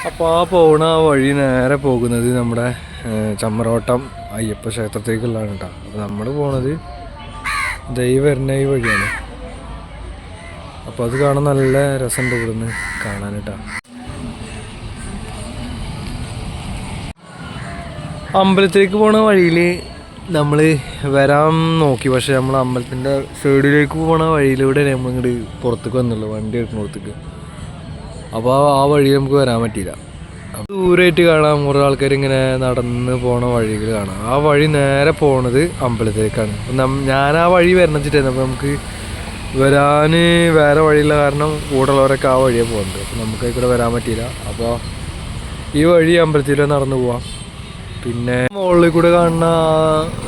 അപ്പോൾ ആ പോണ വഴി നേരെ പോകുന്നത് നമ്മുടെ ചമ്മറോട്ടം അയ്യപ്പ ക്ഷേത്രത്തേക്കുള്ളതാണ് കേട്ടോ. അപ്പോൾ നമ്മൾ പോണത് വരുന്ന ഈ വഴിയാണ്. അപ്പോൾ അത് കാണാൻ നല്ല രസമുണ്ട് ഇവിടുന്ന് കാണാൻ കേട്ടോ. അമ്പലത്തിലേക്ക് പോണ വഴിയിൽ നമ്മൾ വരാൻ നോക്കി, പക്ഷെ നമ്മൾ അമ്പലത്തിൻ്റെ സൈഡിലേക്ക് പോണ വഴിയിലൂടെ നമ്മളിങ്ങോട്ട് പുറത്തേക്ക് വന്നുള്ളൂ, വണ്ടി എടുക്കുന്നിടത്തേക്ക്. അപ്പോൾ ആ വഴി നമുക്ക് വരാൻ പറ്റിയില്ല. ദൂരമായിട്ട് കാണാം കുറേ ആൾക്കാർ ഇങ്ങനെ നടന്ന് പോണ വഴികൾ കാണാം. ആ വഴി നേരെ പോണത് അമ്പലത്തിലേക്കാണ്. അപ്പം ഞാൻ ആ വഴി വരണിച്ചിട്ടായിരുന്നു. അപ്പോൾ നമുക്ക് വരാൻ വേറെ വഴിയുള്ള കാരണം കൂടുതലുള്ളവരൊക്കെ ആ വഴിയാണ് പോകുന്നത്. അപ്പോൾ നമുക്ക് ഇവിടെ വരാൻ പറ്റിയില്ല. അപ്പോൾ ഈ വഴി അമ്പലത്തിൽ നടന്നു പോവാം. പിന്നെ മുകളിൽ കൂടെ കാണുന്ന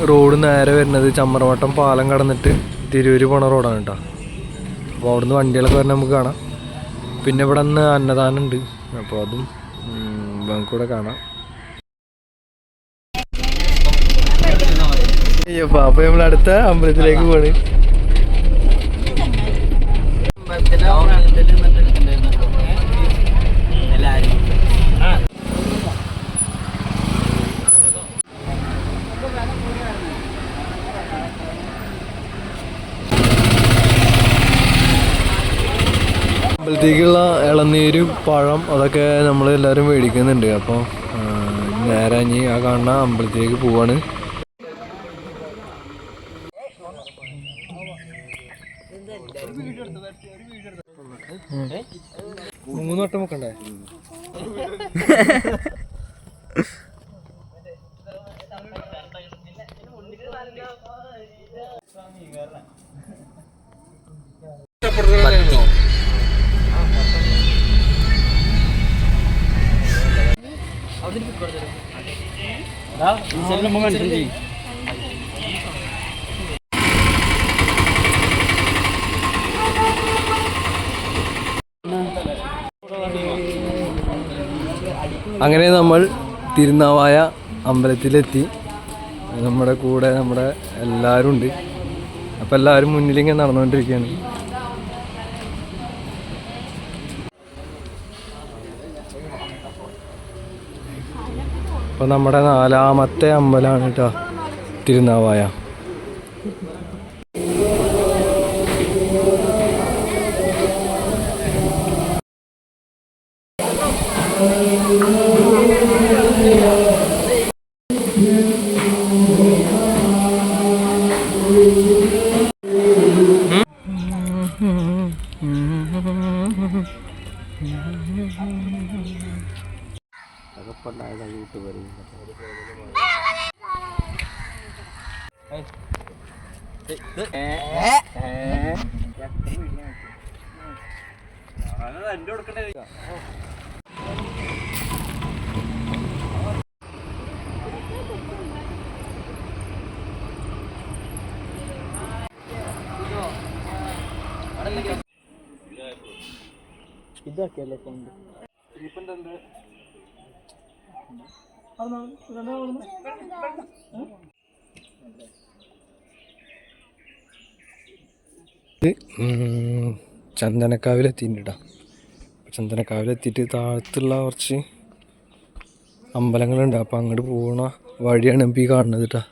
റോഡ് നേരെ വരുന്നത് ചമ്മറവട്ടം പാലം കടന്നിട്ട് തിരൂര് പോണ റോഡാണ് കേട്ടോ. അപ്പോൾ അവിടുന്ന് വണ്ടികളൊക്കെ വരണ നമുക്ക് കാണാം. പിന്നെ ഇവിടെ നിന്ന് അന്നദാനം ഉണ്ട്, അപ്പോൾ അതും നമുക്കിവിടെ കാണാം. അപ്പോൾ നമ്മൾ അടുത്ത അമ്പലത്തിലേക്ക് പോണ്. അമ്പലത്തേക്കുള്ള ഇളനീരും പഴം അതൊക്കെ നമ്മൾ എല്ലാവരും മേടിക്കുന്നുണ്ട്. അപ്പോൾ നേരെ ഇനി ആ കാണുന്ന അമ്പലത്തിലേക്ക് പോവാണ്. മൂന്ന് വട്ടം വെക്കണ്ടേ? അങ്ങനെ നമ്മൾ തിരുനാവായ അമ്പലത്തിലെത്തി. നമ്മുടെ കൂടെ നമ്മുടെ എല്ലാവരും ഉണ്ട്. അപ്പം എല്ലാവരും മുന്നിലിങ്ങനെ നടന്നുകൊണ്ടിരിക്കുകയാണ്. അപ്പോൾ നമ്മുടെ 4ാമത്തെ അമ്പലമാണ് കേട്ടോ തിരുനാവായ. ഇതൊക്കെയല്ലേ കൊണ്ട് ചന്ദനക്കാവിലെത്തിയിട്ടാ. ചന്ദനക്കാവിലെത്തിയിട്ട് താഴത്തുള്ള കുറച്ച് അമ്പലങ്ങളുണ്ട്. അപ്പം അങ്ങോട്ട് പോകണ വഴിയാണ് ഇപ്പോൾ ഈ കാണുന്നത് കേട്ടോ.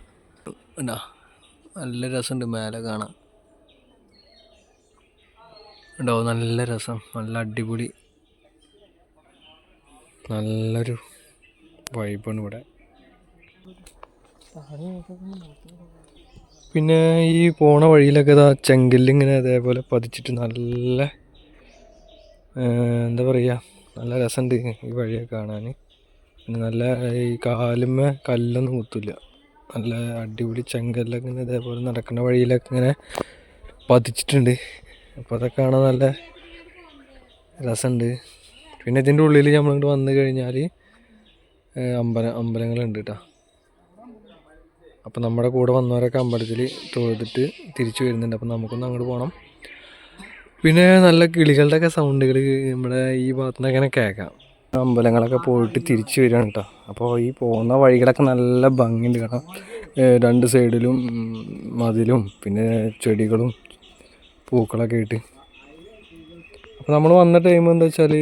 എന്നാ നല്ല രസമുണ്ട് മേലെ കാണാൻ ഉണ്ടാവും. നല്ല രസം, നല്ല അടിപൊളി, നല്ലൊരു വൈബാണ് ഇവിടെ. പിന്നെ ഈ പോണ വഴിയിലൊക്കെ ഇതാ ചെങ്കല്ലിങ്ങനെ അതേപോലെ പതിച്ചിട്ട് നല്ല എന്താ പറയുക, നല്ല രസമുണ്ട് ഈ വഴിയൊക്കെ കാണാൻ. പിന്നെ നല്ല ഈ കാലുമ്മ കല്ലൊന്നും കുത്തില്ല, നല്ല അടിപൊളി ചെങ്കല്ലൊക്കെ ഇങ്ങനെ ഇതേപോലെ നടക്കുന്ന വഴിയിലൊക്കെ ഇങ്ങനെ പതിച്ചിട്ടുണ്ട്. അപ്പോൾ അതൊക്കെ കാണാൻ നല്ല രസമുണ്ട്. പിന്നെ ഇതിൻ്റെ ഉള്ളിൽ നമ്മളിങ്ങോട്ട് വന്നു കഴിഞ്ഞാൽ അമ്പലങ്ങളുണ്ട് കേട്ടോ. അപ്പോൾ നമ്മുടെ കൂടെ വന്നവരൊക്കെ അമ്പലത്തിൽ തൊഴുതിട്ട് തിരിച്ചു വരുന്നുണ്ട്. അപ്പോൾ നമുക്കൊന്ന് അങ്ങോട്ട് പോകണം. പിന്നെ നല്ല കിളികളുടെയൊക്കെ സൗണ്ടുകൾ നമ്മുടെ ഈ ഭാഗത്തു നിന്നൊക്കെ ഇങ്ങനെ കേൾക്കാം. അമ്പലങ്ങളൊക്കെ പോയിട്ട് തിരിച്ചു വരികയാണ് കേട്ടോ. അപ്പോൾ ഈ പോകുന്ന വഴികളൊക്കെ നല്ല ഭംഗിയുണ്ട് കാണാം. രണ്ട് സൈഡിലും മതിലും പിന്നെ ചെടികളും പൂക്കളൊക്കെ ആയിട്ട്. അപ്പോൾ നമ്മൾ വന്ന ടൈം എന്താ വെച്ചാൽ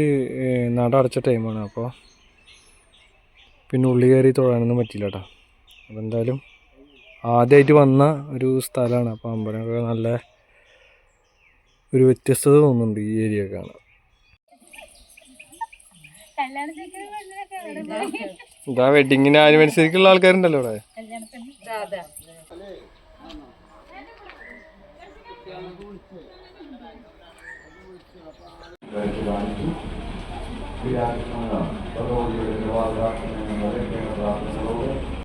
നട അടച്ച ടൈമാണ്. അപ്പോൾ പിന്നെ ഉള്ളി കയറി തൊഴാനൊന്നും പറ്റില്ല കേട്ടോ. അപ്പോൾ എന്തായാലും ആദ്യമായിട്ട് വന്ന ഒരു സ്ഥലമാണ്. അപ്പോൾ അമ്പലമൊക്കെ നല്ല ഒരു വ്യത്യസ്തത തോന്നുന്നുണ്ട് ഈ ഏരിയ കാണാൻ. ഇതാ വെഡിങ്ങിന് ആനിവേഴ്സറിക്കുള്ള ആൾക്കാരുണ്ടല്ലോ ഇവിടെ.